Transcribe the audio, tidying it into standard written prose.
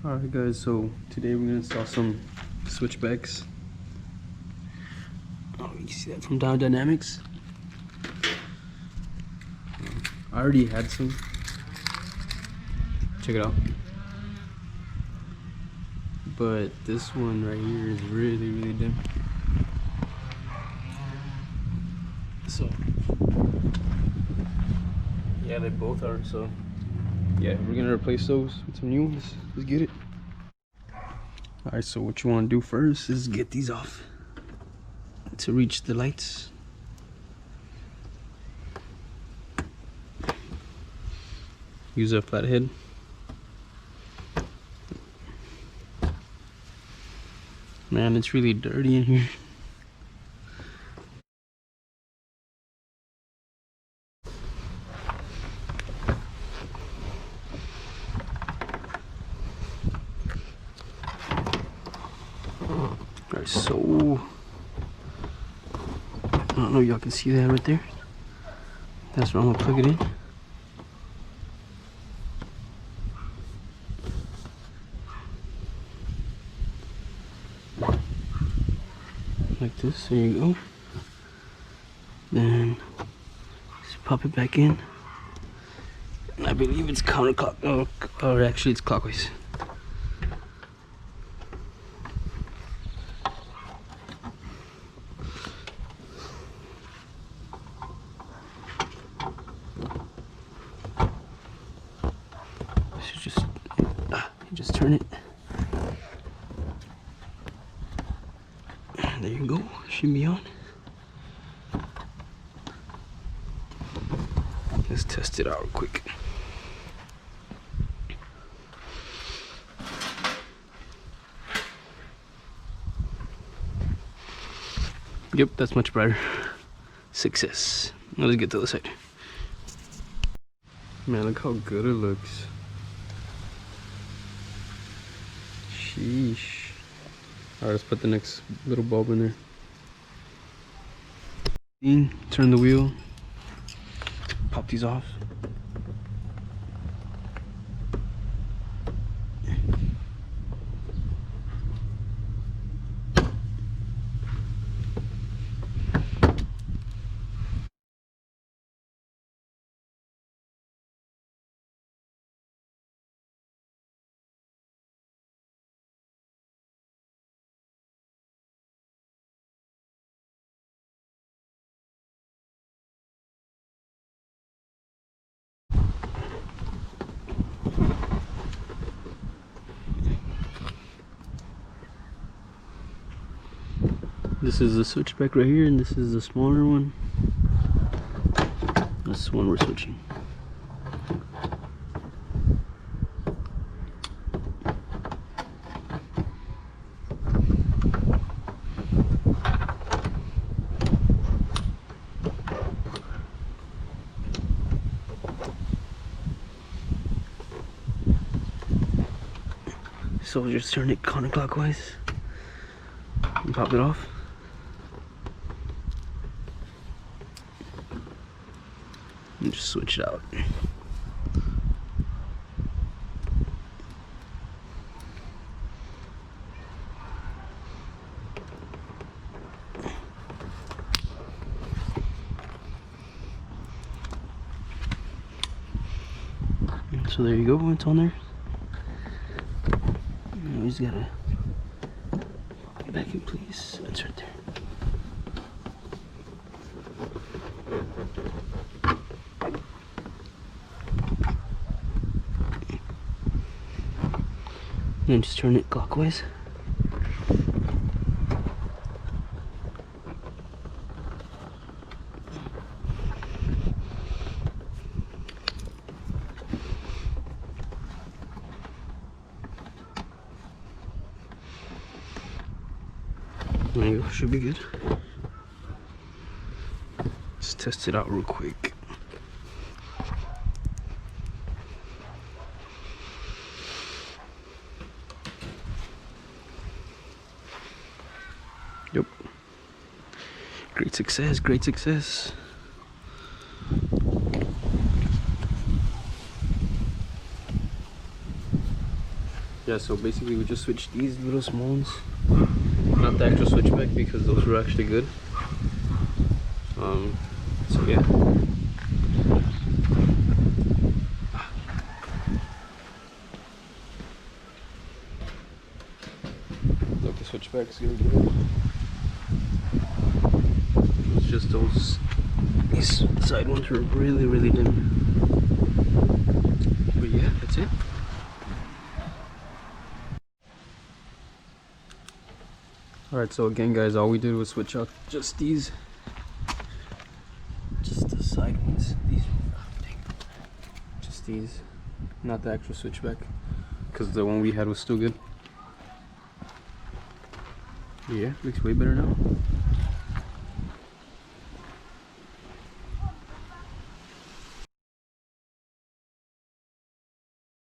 Alright guys, so today we're gonna install some switchbacks. Oh, you can see that from Diode Dynamics. I already had some. Check it out. But this one right here is really dim. So yeah, they both are. So yeah, we're gonna replace those with some new ones. Let's get it. Alright, so what you want to do first is get these off to reach the lights. Use a flathead. Man, it's really dirty in here. Alright, so I don't know if y'all can see that right there. That's where I'm gonna plug it in. Like this, there you go. Then just pop it back in. And I believe it's counterclock, or actually it's clockwise. Just turn it. There you go, should be on. Let's test it out real quick. Yep, that's much brighter. Success. Now let's get to the other side. Man, look how good it looks. Sheesh. Alright, let's put the next little bulb in there. Turn the wheel. Pop these off. This is the switchback right here, and this is the smaller one. This is the one we're switching. So we'll just turn it counterclockwise and pop it off. And just switch it out. So there you go, it's on there. Now we just gotta get back in place. That's right there. And then just turn it clockwise. There you go, should be good. Let's test it out real quick. Great success, great success. Yeah, so basically we just switched these little small ones, not the actual switchback, because those were actually good. So yeah. Look, the switchback's gonna be good. It's just these side ones were really dim. But yeah, that's it. Alright, so again guys, all we did was switch out just these. Just the side ones. These, just these. Not the actual switchback, because the one we had was still good. Yeah, looks way better now.